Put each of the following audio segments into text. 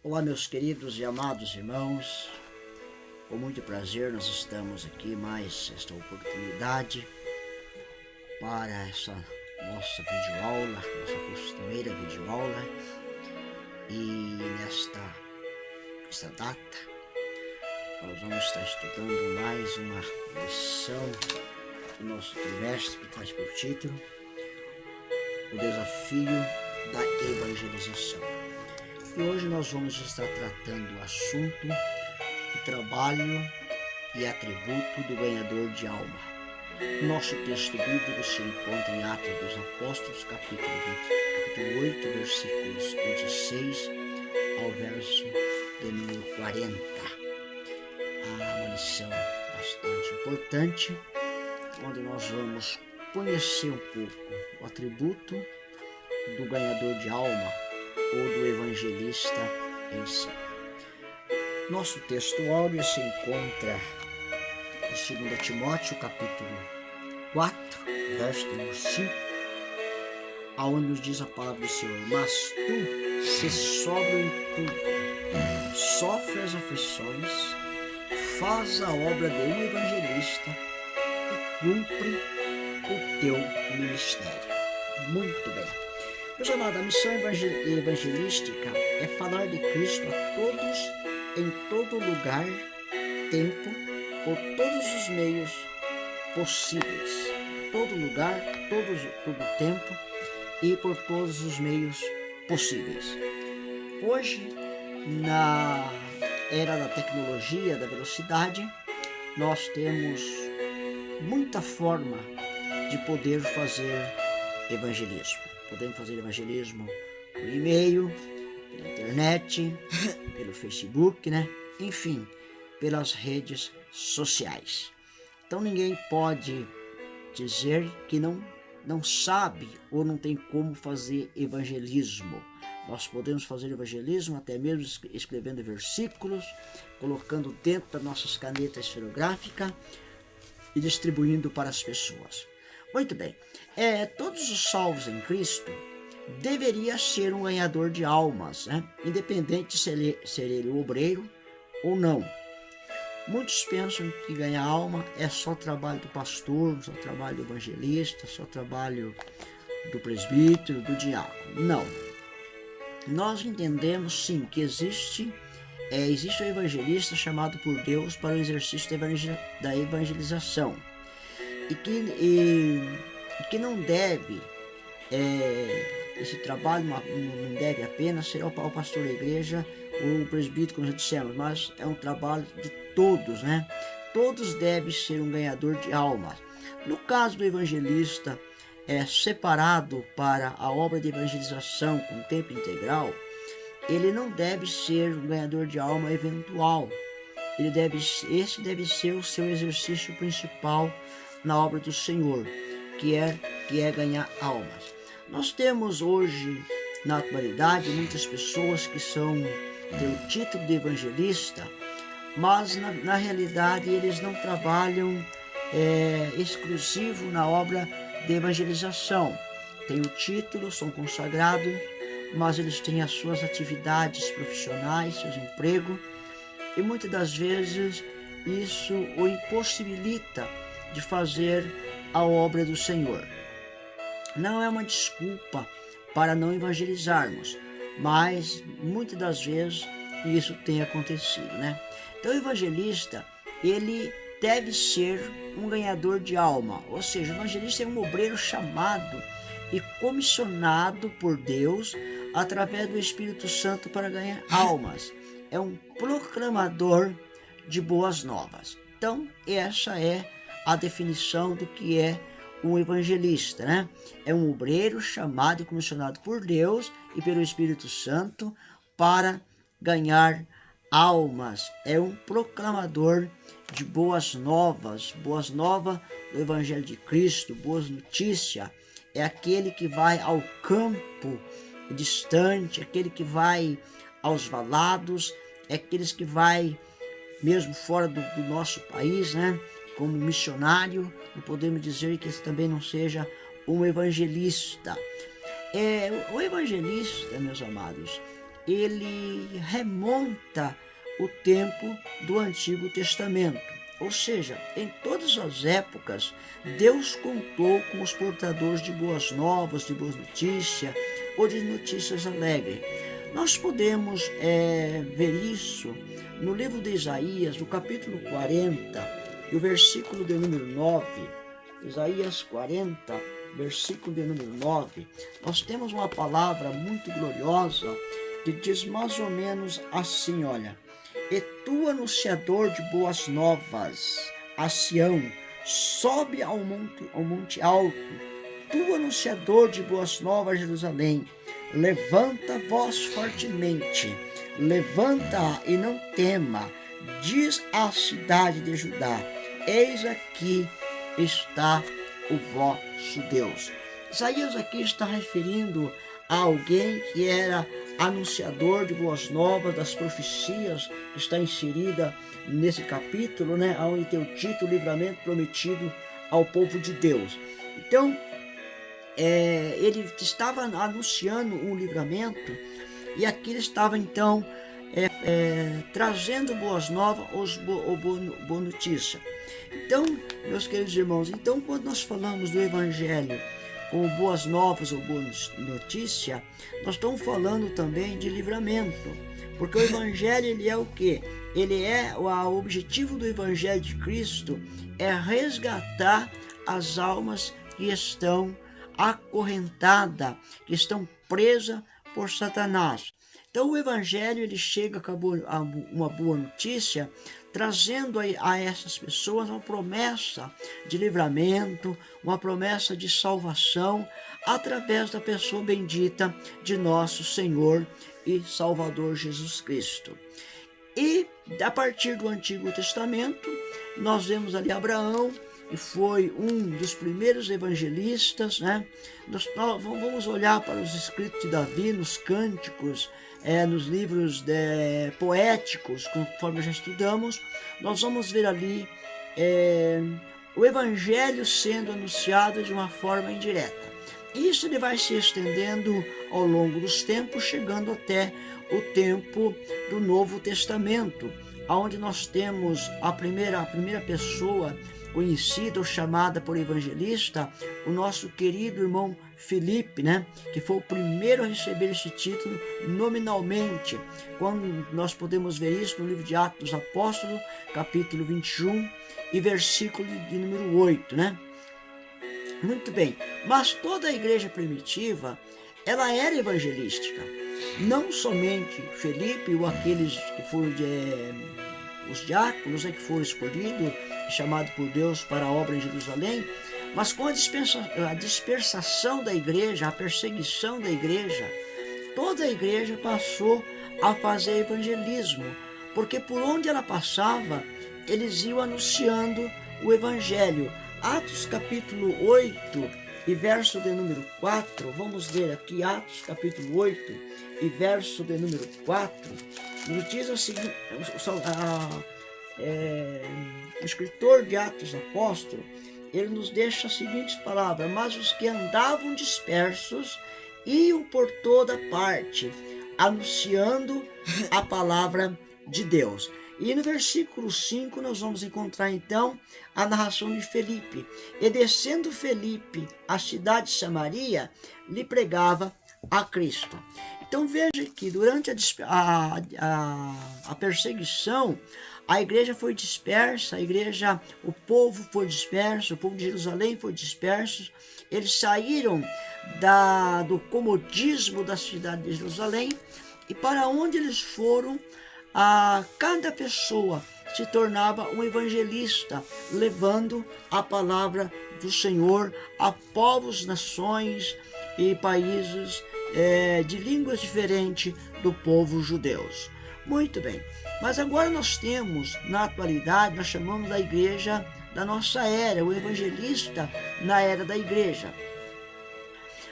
Olá, meus queridos e amados irmãos, com muito prazer nós estamos aqui mais esta oportunidade para essa nossa videoaula, nossa costumeira videoaula, e nesta data nós vamos estar estudando mais uma lição do nosso trimestre que traz por título o desafio da evangelização. E hoje nós vamos estar tratando o assunto do trabalho e atributo do ganhador de alma. Nosso texto bíblico se encontra em Atos dos Apóstolos, capítulo 8, versículos 26 ao verso de número 40. Há uma lição bastante importante, onde nós vamos conhecer um pouco o atributo do ganhador de alma ou do evangelista em si. Nosso texto áureo se encontra em 2 Timóteo, capítulo 4, verso 5, aonde nos diz a palavra do Senhor: mas tu se sóbrio em tudo, sofre as aflições, faz a obra de um evangelista e cumpre o teu ministério. Muito bem. Meus amados, a missão evangelística é falar de Cristo a todos, em todo lugar, tempo, por todos os meios possíveis. Todo lugar, todo tempo e por todos os meios possíveis. Hoje, na era da tecnologia, da velocidade, nós temos muita forma de poder fazer evangelismo. Podemos fazer evangelismo por e-mail, pela internet, pelo Facebook, enfim, pelas redes sociais. Então ninguém pode dizer que não sabe ou não tem como fazer evangelismo. Nós podemos fazer evangelismo até mesmo escrevendo versículos, colocando dentro das nossas canetas esferográficas e distribuindo para as pessoas. Muito bem, todos os salvos em Cristo deveria ser um ganhador de almas, independente de ser ele obreiro ou não. Muitos pensam que ganhar alma é só trabalho do pastor, só trabalho do evangelista, só trabalho do presbítero, do diácono. Não. Nós entendemos sim que existe um evangelista chamado por Deus para o exercício da evangelização. E que não deve, esse trabalho não deve apenas ser ao pastor da igreja ou o presbítero, como já dissemos, mas é um trabalho de todos, Todos devem ser um ganhador de almas. No caso do evangelista, separado para a obra de evangelização com tempo integral, ele não deve ser um ganhador de alma eventual. Esse deve ser o seu exercício principal na obra do Senhor, que é ganhar almas. Nós temos hoje, na atualidade, muitas pessoas que têm o título de evangelista, mas na realidade eles não trabalham exclusivo na obra de evangelização. Têm o título, são consagrados, mas eles têm as suas atividades profissionais, seus empregos, e muitas das vezes isso o impossibilita de fazer a obra do Senhor. Não é uma desculpa para não evangelizarmos, mas muitas das vezes isso tem acontecido, Então o evangelista, ele deve ser um ganhador de alma, ou seja, o evangelista é um obreiro chamado e comissionado por Deus através do Espírito Santo para ganhar almas. É um proclamador de boas novas. Então essa é a definição do que é um evangelista, É um obreiro chamado e comissionado por Deus e pelo Espírito Santo para ganhar almas. É um proclamador de boas novas do Evangelho de Cristo, boas notícias. É aquele que vai ao campo distante, aquele que vai aos valados, é aqueles que vai mesmo fora do nosso país, como missionário. Não podemos dizer que esse também não seja um evangelista. O evangelista, meus amados, ele remonta o tempo do Antigo Testamento. Ou seja, em todas as épocas, Deus contou com os portadores de boas novas, de boas notícias ou de notícias alegres. Nós podemos ver isso no livro de Isaías, no capítulo 40, e o versículo de número 9. Isaías 40, versículo de número 9. Nós temos uma palavra muito gloriosa que diz mais ou menos assim, olha: "E tu, anunciador de boas novas, a Sião, sobe ao monte alto. Tu, anunciador de boas novas, Jerusalém, levanta voz fortemente, levanta e não tema, diz à cidade de Judá: eis aqui está o vosso Deus." Isaías aqui está referindo a alguém que era anunciador de boas novas, das profecias que está inserida nesse capítulo, né, onde tem o título "Livramento prometido ao povo de Deus". Então, ele estava anunciando um livramento, e aqui ele estava então trazendo boas novas ou boa notícia. Então, meus queridos irmãos, então quando nós falamos do Evangelho como boas novas ou boa notícia, nós estamos falando também de livramento, porque o Evangelho, ele é o quê? O objetivo do Evangelho de Cristo é resgatar as almas que estão acorrentadas, que estão presas por Satanás. Então o Evangelho, ele chega com uma boa notícia, trazendo a essas pessoas uma promessa de livramento, uma promessa de salvação, através da pessoa bendita de nosso Senhor e Salvador Jesus Cristo. E a partir do Antigo Testamento, nós vemos ali Abraão, que foi um dos primeiros evangelistas, né? Nós vamos olhar para os escritos de Davi, nos cânticos, nos livros poéticos, conforme já estudamos. Nós vamos ver ali o Evangelho sendo anunciado de uma forma indireta. Isso ele vai se estendendo ao longo dos tempos, chegando até o tempo do Novo Testamento, onde nós temos a primeira pessoa conhecida ou chamada por evangelista, o nosso querido irmão Filipe, né? Que foi o primeiro a receber esse título nominalmente, quando nós podemos ver isso no livro de Atos dos Apóstolos, capítulo 21 e versículo de número 8, né? Muito bem, mas toda a igreja primitiva, ela era evangelística, não somente Filipe ou aqueles que foram os diáconos, que foram escolhidos e chamados por Deus para a obra em Jerusalém, mas com a dispersação da igreja, a perseguição da igreja, toda a igreja passou a fazer evangelismo, porque por onde ela passava, eles iam anunciando o evangelho. Atos capítulo 8 e verso de número 4, vamos ler aqui Atos capítulo 8 e verso de número 4, nos diz o seguinte, o escritor de Atos dos Apóstolos, ele nos deixa as seguintes palavras: mas os que andavam dispersos iam por toda parte, anunciando a palavra de Deus. E no versículo 5 nós vamos encontrar então a narração de Filipe. E descendo Filipe à cidade de Samaria, lhe pregava a Cristo. Então veja que durante a perseguição, a igreja foi dispersa, o povo foi disperso, o povo de Jerusalém foi disperso. Eles saíram do comodismo da cidade de Jerusalém, e para onde eles foram, cada pessoa se tornava um evangelista, levando a palavra do Senhor a povos, nações e países de línguas diferentes do povo judeus. Muito bem, mas agora nós temos, na atualidade, nós chamamos da igreja da nossa era, o evangelista na era da igreja.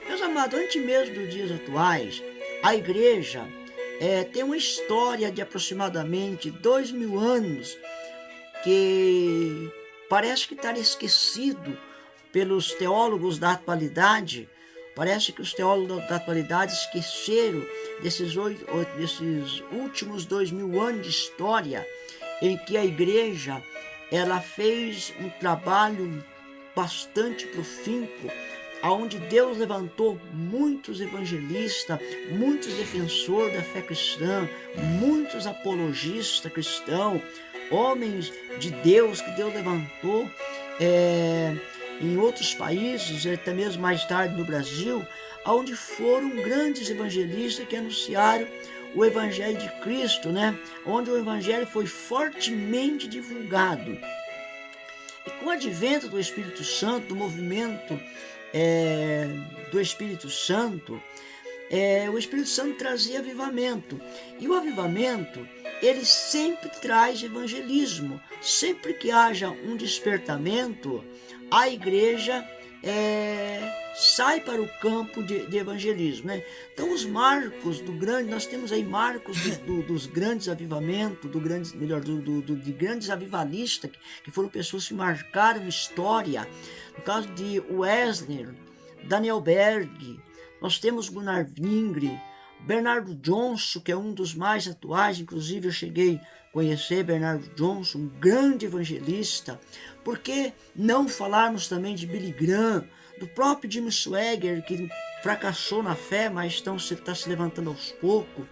Meus amados, antes mesmo dos dias atuais, a igreja tem uma história de aproximadamente 2000 anos que parece que está esquecido pelos teólogos da atualidade, Parece que os teólogos da atualidade esqueceram desses últimos 2000 anos de história em que a igreja ela fez um trabalho bastante profícuo, aonde Deus levantou muitos evangelistas, muitos defensores da fé cristã, muitos apologistas cristãos, homens de Deus que Deus levantou em outros países, até mesmo mais tarde no Brasil, onde foram grandes evangelistas que anunciaram o Evangelho de Cristo, né? Onde o Evangelho foi fortemente divulgado. E com o advento do Espírito Santo, do movimento do Espírito Santo, o Espírito Santo trazia avivamento. E o avivamento, ele sempre traz evangelismo. Sempre que haja um despertamento, a igreja sai para o campo de evangelismo, né? Então os marcos do grande, nós temos aí marcos dos grandes avivamentos, de grandes avivalistas, que foram pessoas que marcaram história. No caso de Wesley, Daniel Berg, nós temos Gunnar Wingre, Bernardo Johnson, que é um dos mais atuais, inclusive eu cheguei a conhecer Bernardo Johnson, um grande evangelista. Por que não falarmos também de Billy Graham, do próprio Jim Swaggart, que fracassou na fé, mas está se levantando aos poucos.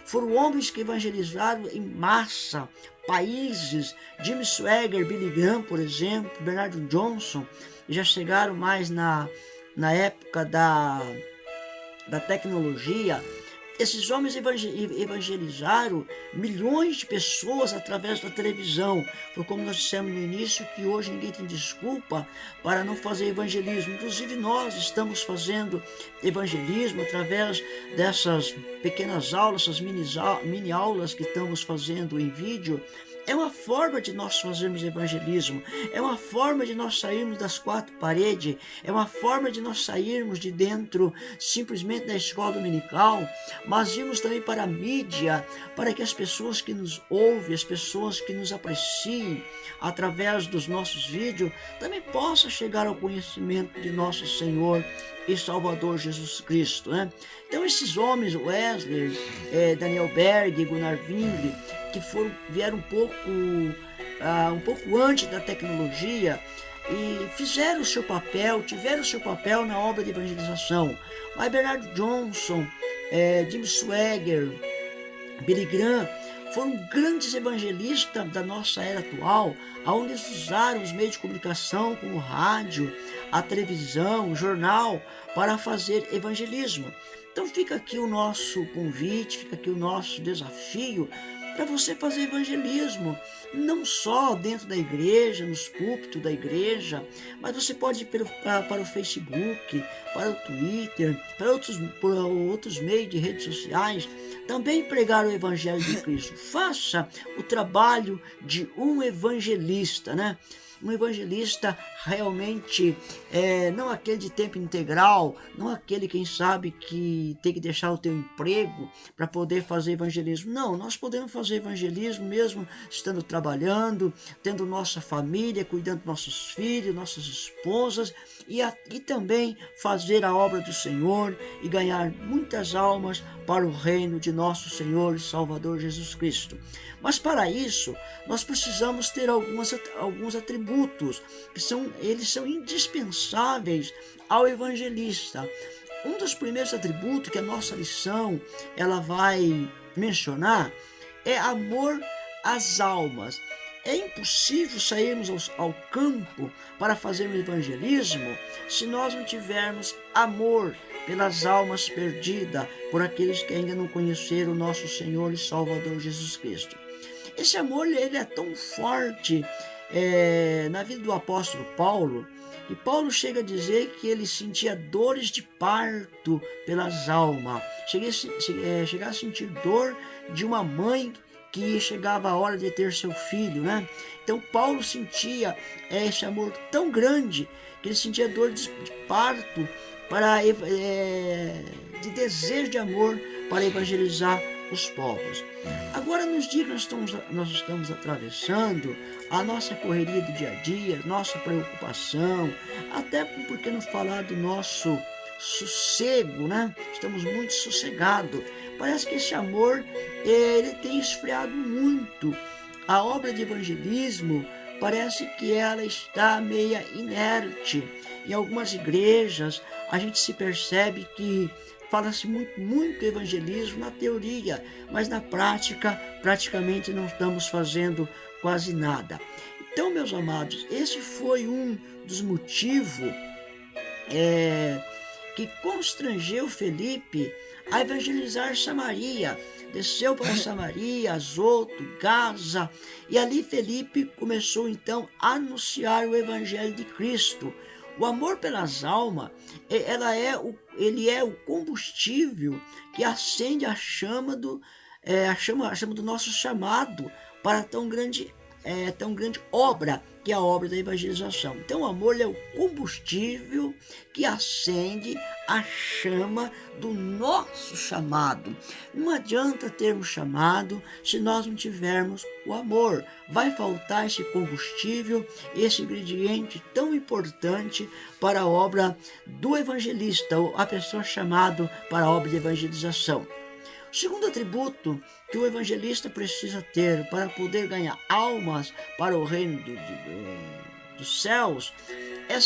Foram homens que evangelizaram em massa países. Jim Swaggart, Billy Graham, por exemplo, Bernardo Johnson, já chegaram mais na época da tecnologia. Esses homens evangelizaram milhões de pessoas através da televisão. Foi como nós dissemos no início, que hoje ninguém tem desculpa para não fazer evangelismo. Inclusive nós estamos fazendo evangelismo através dessas pequenas aulas, essas mini aulas que estamos fazendo em vídeo. É uma forma de nós fazermos evangelismo, é uma forma de nós sairmos das quatro paredes, é uma forma de nós sairmos de dentro simplesmente da escola dominical, mas irmos também para a mídia, para que as pessoas que nos ouvem, as pessoas que nos apreciam através dos nossos vídeos, também possam chegar ao conhecimento de nosso Senhor e Salvador Jesus Cristo, né? Então esses homens, Wesley, Daniel Berg, Gunnar Wingre, que vieram um pouco antes da tecnologia e fizeram o seu papel, tiveram o seu papel na obra de evangelização. Mas Bernardo Johnson, Jim Swaggart, Billy Graham foram grandes evangelistas da nossa era atual, onde eles usaram os meios de comunicação como o rádio, a televisão, o jornal, para fazer evangelismo. Então fica aqui o nosso convite, fica aqui o nosso desafio para você fazer evangelismo, não só dentro da igreja, nos púlpitos da igreja, mas você pode ir para o Facebook, para o Twitter, para outros meios de redes sociais, também pregar o Evangelho de Cristo. Faça o trabalho de um evangelista, né? Um evangelista realmente, não aquele de tempo integral, não aquele, quem sabe, que tem que deixar o teu emprego para poder fazer evangelismo. Não, nós podemos fazer evangelismo mesmo estando trabalhando, tendo nossa família, cuidando dos nossos filhos, nossas esposas, e também fazer a obra do Senhor e ganhar muitas almas para o reino de nosso Senhor e Salvador Jesus Cristo. Mas para isso, nós precisamos ter alguns atributos que eles são indispensáveis ao evangelista. Um dos primeiros atributos que a nossa lição ela vai mencionar é amor às almas. É impossível sairmos ao campo para fazermos evangelismo se nós não tivermos amor pelas almas perdidas, por aqueles que ainda não conheceram o nosso Senhor e Salvador Jesus Cristo. Esse amor ele é tão forte na vida do apóstolo Paulo, que Paulo chega a dizer que ele sentia dores de parto pelas almas. Chegar a sentir dor de uma mãe que chegava a hora de ter seu filho, né? Então Paulo sentia esse amor tão grande que ele sentia dor de parto de desejo de amor para evangelizar os povos. Agora, nos dias que nós estamos atravessando, a nossa correria do dia a dia, nossa preocupação, até porque não falar do nosso sossego, né? Estamos muito sossegados. Parece que esse amor, ele tem esfriado muito. A obra de evangelismo parece que ela está meia inerte. Em algumas igrejas, a gente se percebe que fala-se muito evangelismo na teoria, mas na prática, praticamente não estamos fazendo quase nada. Então, meus amados, esse foi um dos motivos que constrangeu Felipe a evangelizar Samaria. Desceu para Samaria, Azoto, Gaza, e ali Felipe começou então a anunciar o evangelho de Cristo. O amor pelas almas, ele é o combustível que acende a chama do nosso chamado para tão grande obra, que é a obra da evangelização. Então o amor é o combustível que acende a chama do nosso chamado. Não adianta termos chamado se nós não tivermos o amor. Vai faltar esse combustível, esse ingrediente tão importante para a obra do evangelista, a pessoa chamada para a obra de evangelização. O segundo atributo que o evangelista precisa ter para poder ganhar almas para o reino dos céus é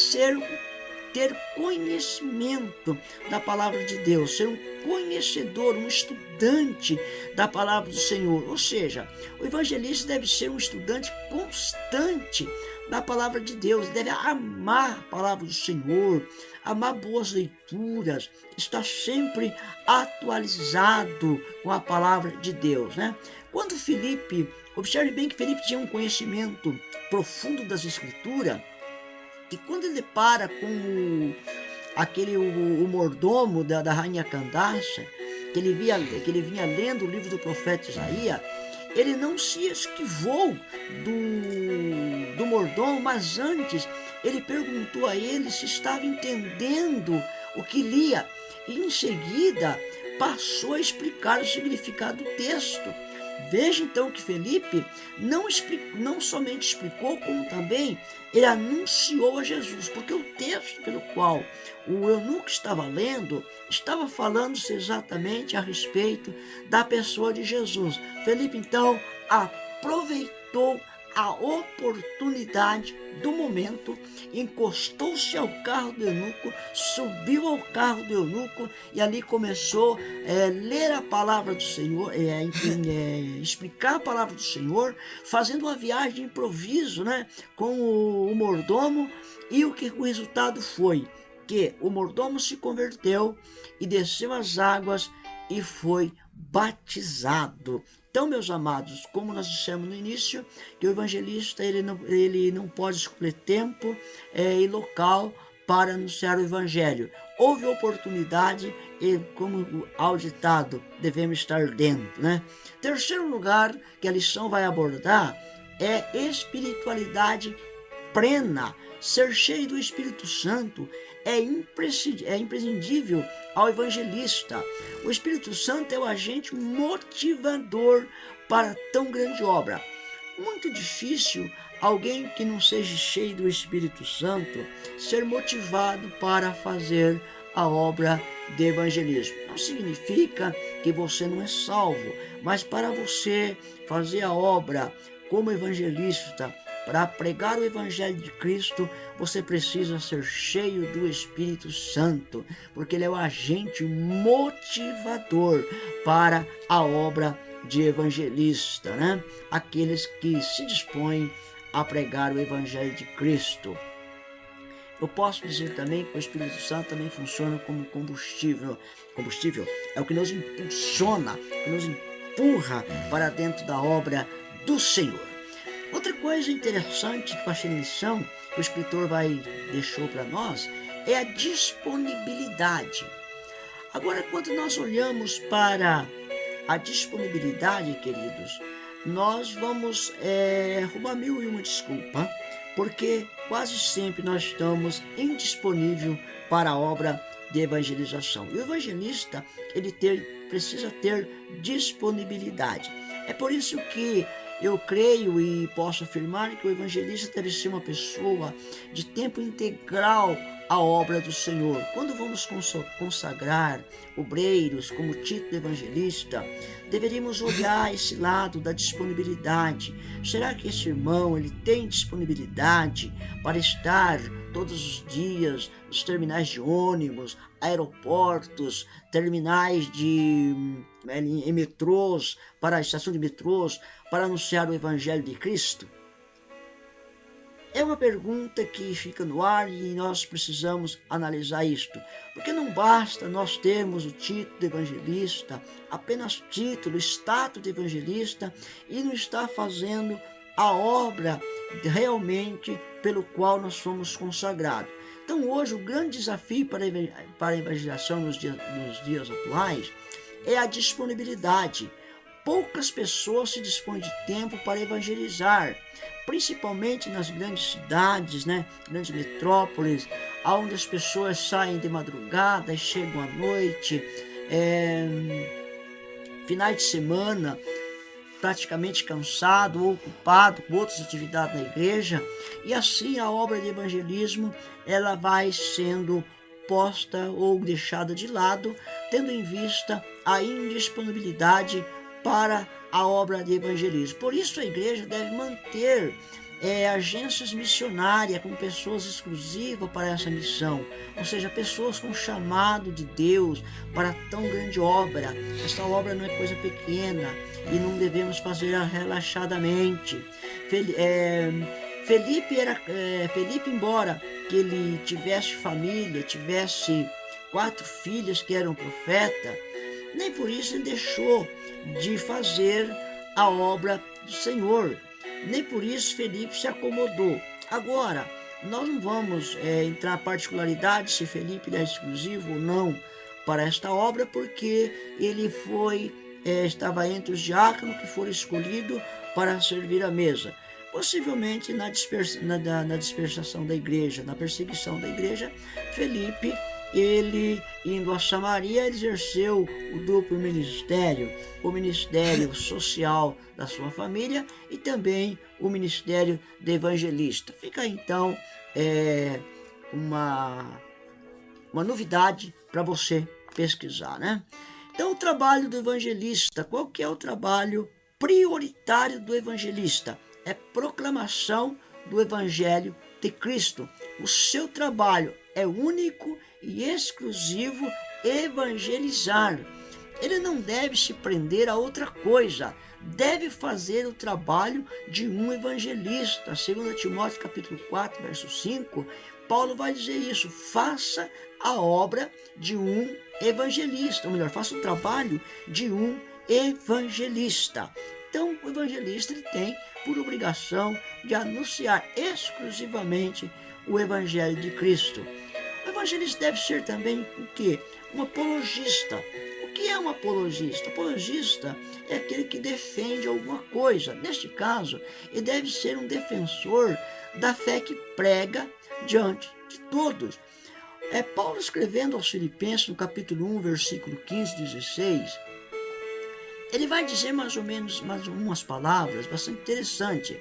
ter conhecimento da palavra de Deus, ser um conhecedor, um estudante da palavra do Senhor. Ou seja, o evangelista deve ser um estudante constante da palavra de Deus, deve amar a palavra do Senhor, amar boas leituras, estar sempre atualizado com a palavra de Deus, né? Quando Felipe, observe bem que Felipe tinha um conhecimento profundo das Escrituras, e quando ele depara com o mordomo da rainha Candace, que ele vinha lendo o livro do profeta Isaías, ele não se esquivou do mordomo, mas antes ele perguntou a ele se estava entendendo o que lia, e em seguida passou a explicar o significado do texto. Veja então que Felipe não somente explicou, como também ele anunciou a Jesus, porque o texto pelo qual o eunuco estava lendo estava falando-se exatamente a respeito da pessoa de Jesus. Felipe então aproveitou a oportunidade do momento, encostou-se ao carro do eunuco, subiu ao carro do eunuco e ali começou a ler a palavra do Senhor, explicar a palavra do Senhor, fazendo uma viagem de improviso, né, com o mordomo, e o resultado foi que o mordomo se converteu e desceu as águas e foi batizado. Então, meus amados, como nós dissemos no início, que o evangelista ele não pode escolher tempo e local para anunciar o evangelho. Houve oportunidade e, como ao ditado, devemos estar dentro, né? Terceiro lugar que a lição vai abordar é espiritualidade plena. Ser cheio do Espírito Santo é imprescindível ao evangelista. O Espírito Santo é o agente motivador para tão grande obra. Muito difícil alguém que não seja cheio do Espírito Santo ser motivado para fazer a obra de evangelismo. Não significa que você não é salvo, mas para você fazer a obra como evangelista, para pregar o evangelho de Cristo, você precisa ser cheio do Espírito Santo, porque ele é o agente motivador para a obra de evangelista, né? Aqueles que se dispõem a pregar o evangelho de Cristo. Eu posso dizer também que o Espírito Santo também funciona como combustível. Combustível é o que nos impulsiona, que nos empurra para dentro da obra do Senhor. Outra coisa interessante que eu achei na lição, que o escritor deixou para nós, é a disponibilidade. Agora, quando nós olhamos para a disponibilidade, queridos, nós vamos arrumar mil e uma desculpa, porque quase sempre nós estamos indisponíveis para a obra de evangelização. E o evangelista, ele precisa ter disponibilidade. É por isso que eu creio e posso afirmar que o evangelista deve ser uma pessoa de tempo integral a obra do Senhor. Quando vamos consagrar obreiros como título evangelista, deveríamos olhar esse lado da disponibilidade. Será que esse irmão ele tem disponibilidade para estar todos os dias nos terminais de ônibus, aeroportos, terminais em metrôs, para a estação de metrôs, para anunciar o Evangelho de Cristo? É uma pergunta que fica no ar e nós precisamos analisar isto. Porque não basta nós termos o título de evangelista, apenas título, status de evangelista, e não estar fazendo a obra realmente pelo qual nós somos consagrados. Então hoje o grande desafio para a evangelização nos dias atuais é a disponibilidade. Poucas pessoas se dispõem de tempo para evangelizar, principalmente nas grandes cidades, grandes metrópoles, onde as pessoas saem de madrugada e chegam à noite, finais de semana, praticamente cansado ou ocupado com outras atividades na igreja, e assim a obra de evangelismo ela vai sendo posta ou deixada de lado, tendo em vista a indisponibilidade para a obra de evangelismo. Por isso a igreja deve manter agências missionárias com pessoas exclusivas para essa missão, ou seja, pessoas com chamado de Deus para tão grande obra. Esta obra não é coisa pequena e não devemos fazer relaxadamente. Felipe, embora que ele tivesse família, tivesse 4 filhas que eram profetas, nem por isso ele deixou de fazer a obra do Senhor. Nem por isso Felipe se acomodou. Agora, nós não vamos entrar em particularidade se Felipe é exclusivo ou não para esta obra, porque ele estava entre os diáconos que foram escolhidos para servir a mesa. Possivelmente na dispersação da igreja, na perseguição da igreja, Felipe, ele indo a Samaria, exerceu o duplo ministério, o ministério social da sua família e também o ministério de evangelista. Fica então uma novidade para você pesquisar, Então o trabalho do evangelista, qual que é o trabalho prioritário do evangelista? É proclamação do Evangelho de Cristo. O seu trabalho é único e exclusivo evangelizar. Ele não deve se prender a outra coisa, deve fazer o trabalho de um evangelista. 2 Timóteo capítulo 4, verso 5, Paulo vai dizer isso: faça a obra de um evangelista, ou melhor, faça o trabalho de um evangelista. Então, o evangelista ele tem por obrigação de anunciar exclusivamente o Evangelho de Cristo. O evangelista deve ser também o quê? Um apologista. O que é um apologista? Apologista é aquele que defende alguma coisa. Neste caso, ele deve ser um defensor da fé que prega diante de todos. Paulo escrevendo aos Filipenses, no capítulo 1, versículo 15 e 16, ele vai dizer mais ou menos umas palavras bastante interessantes,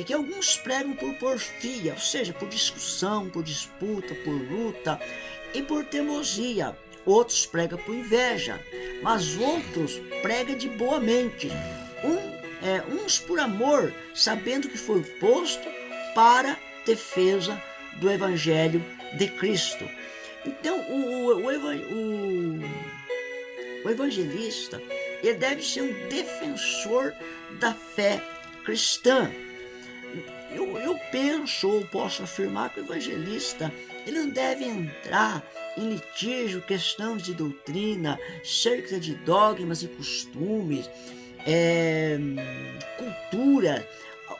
que alguns pregam por porfia, ou seja, por discussão, por disputa, por luta e por teimosia. Outros pregam por inveja, mas outros pregam de boa mente. Uns por amor, sabendo que foi posto para defesa do Evangelho de Cristo. Então, o evangelista ele deve ser um defensor da fé cristã. Eu penso ou posso afirmar que o evangelista ele não deve entrar em litígio, questões de doutrina, cerca de dogmas e costumes, cultura.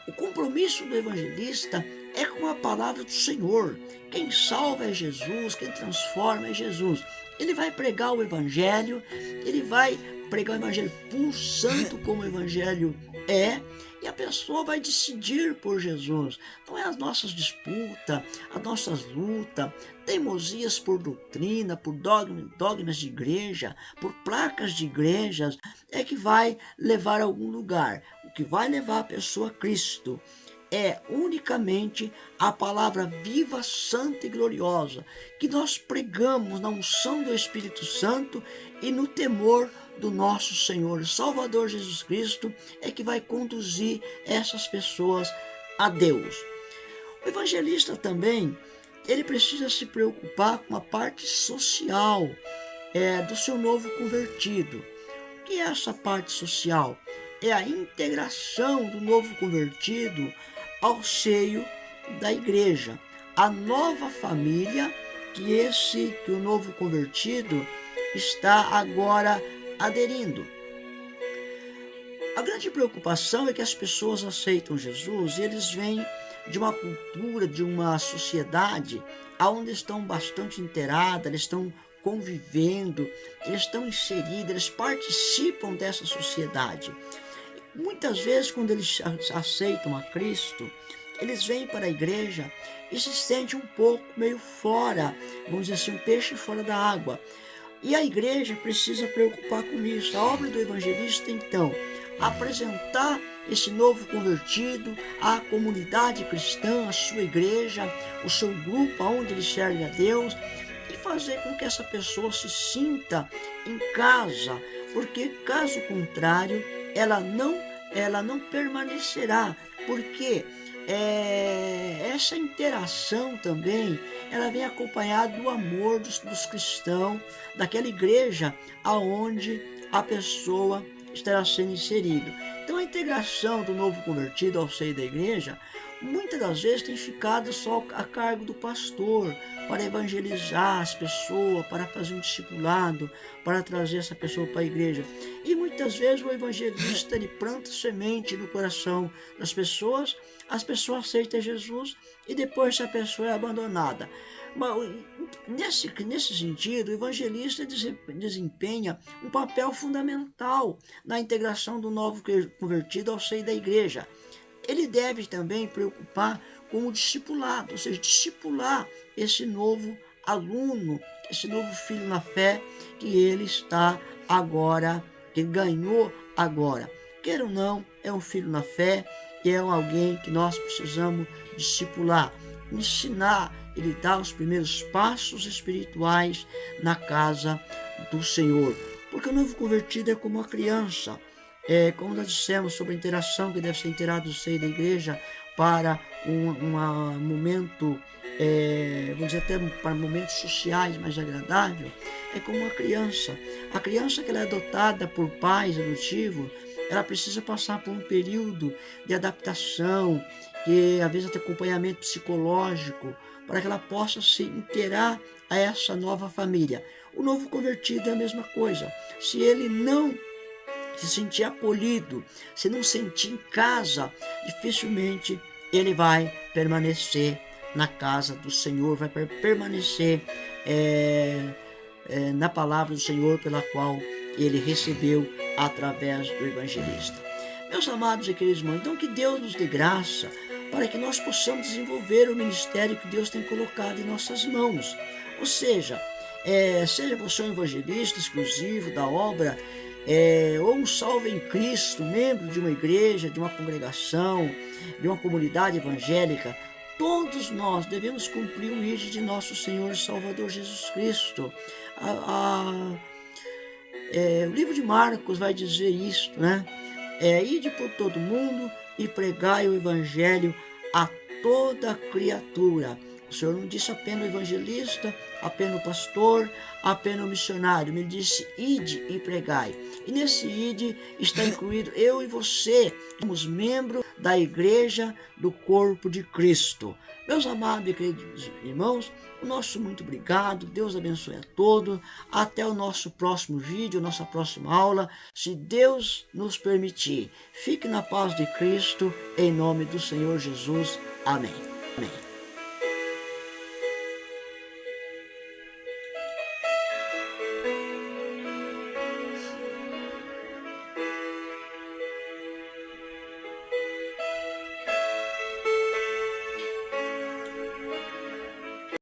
O compromisso do evangelista é com a palavra do Senhor. Quem salva é Jesus, quem transforma é Jesus. Ele vai pregar o evangelho, ele vai pregar o evangelho puro, santo como o evangelho é, e a pessoa vai decidir por Jesus. Não é as nossas disputas, as nossas lutas, teimosias por doutrina, por dogmas de igreja, por placas de igrejas, é que vai levar a algum lugar. O que vai levar a pessoa a Cristo é unicamente a palavra viva, santa e gloriosa, que nós pregamos na unção do Espírito Santo e no temor do nosso Senhor e Salvador Jesus Cristo, é que vai conduzir essas pessoas a Deus. O evangelista também, ele precisa se preocupar com a parte social do seu novo convertido. O que é essa parte social? É a integração do novo convertido ao seio da igreja, a nova família que o novo convertido está agora aderindo. A grande preocupação é que as pessoas aceitam Jesus e eles vêm de uma cultura, de uma sociedade onde estão bastante inteiradas, eles estão convivendo, eles estão inseridos, eles participam dessa sociedade. Muitas vezes, quando eles aceitam a Cristo, eles vêm para a igreja e se sentem um pouco meio fora, vamos dizer assim, um peixe fora da água. E a igreja precisa preocupar com isso. A obra do evangelista, então, apresentar esse novo convertido à comunidade cristã, à sua igreja, o seu grupo onde ele serve a Deus, e fazer com que essa pessoa se sinta em casa, porque caso contrário, ela não permanecerá, porque essa interação também, ela vem acompanhada do amor dos cristãos, daquela igreja aonde a pessoa estará sendo inserida. Então a integração do novo convertido ao seio da igreja, muitas das vezes tem ficado só a cargo do pastor, para evangelizar as pessoas, para fazer um discipulado, para trazer essa pessoa para a igreja. E muitas vezes o evangelista, ele planta semente no coração das pessoas, as pessoas aceitam Jesus e depois essa pessoa é abandonada. Mas, nesse sentido, o evangelista desempenha um papel fundamental na integração do novo convertido ao seio da igreja. Ele deve também preocupar com o discipulado, ou seja, discipular esse novo aluno, esse novo filho na fé que ele está agora, que ele ganhou agora. Quer ou não, é um filho na fé e é alguém que nós precisamos discipular, ensinar, ele dá os primeiros passos espirituais na casa do Senhor. Porque o novo convertido é como uma criança. Como nós dissemos sobre a interação que deve ser inteirada do seio da igreja para um momento, vamos dizer até para momentos sociais mais agradável, é como uma criança. A criança que ela é adotada por pais adotivos, ela precisa passar por um período de adaptação, e às vezes até acompanhamento psicológico, para que ela possa se inteirar a essa nova família. O novo convertido é a mesma coisa. Se ele não se sentir acolhido, se não sentir em casa, dificilmente ele vai permanecer na casa do Senhor, vai permanecer na palavra do Senhor pela qual ele recebeu através do evangelista. Meus amados e queridos irmãos, então que Deus nos dê graça para que nós possamos desenvolver o ministério que Deus tem colocado em nossas mãos. Ou seja, seja você um evangelista exclusivo da obra, ou um salvo em Cristo, membro de uma igreja, de uma congregação, de uma comunidade evangélica, todos nós devemos cumprir o ID de nosso Senhor e Salvador Jesus Cristo. O livro de Marcos vai dizer isto, né? Ide por todo mundo e pregai o evangelho a toda criatura. O Senhor não disse apenas o evangelista, apenas o pastor, apenas o missionário. Ele disse ide e pregai. E nesse ide está incluído eu e você, somos membros da igreja do corpo de Cristo. Meus amados e queridos irmãos, o nosso muito obrigado. Deus abençoe a todos. Até o nosso próximo vídeo, nossa próxima aula, se Deus nos permitir. Fique na paz de Cristo, em nome do Senhor Jesus. Amém. Amém.